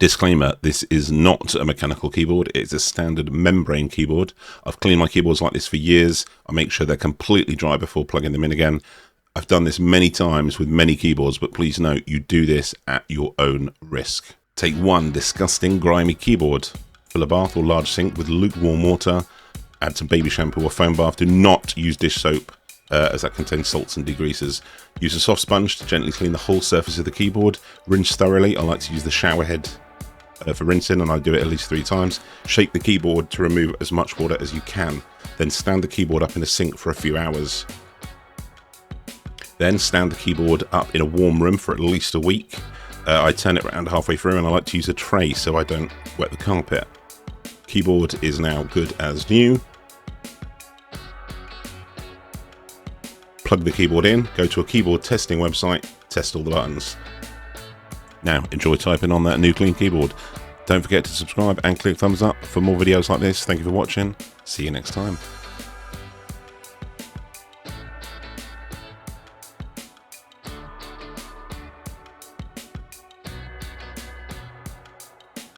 Disclaimer, this is not a mechanical keyboard, it's a standard membrane keyboard. I've cleaned my keyboards like this for years. I make sure they're completely dry before plugging them in again. I've done this many times with many keyboards, but please note, you do this at your own risk. Take one disgusting, grimy keyboard. Fill a bath or large sink with lukewarm water. Add some baby shampoo or foam bath. Do not use dish soap, as that contains salts and degreasers. Use a soft sponge to gently clean the whole surface of the keyboard. Rinse thoroughly. I like to use the shower head for rinsing, and I do it at least 3 times. Shake the keyboard to remove as much water as you can. Then stand the keyboard up in a sink for a few hours. Then stand the keyboard up in a warm room for at least a week. I turn it around halfway through, and I like to use a tray so I don't wet the carpet. Keyboard is now good as new. Plug the keyboard in, go to a keyboard testing website, test all the buttons. Now, enjoy typing on that new clean keyboard. Don't forget to subscribe and click thumbs up for more videos like this. Thank you for watching. See you next time.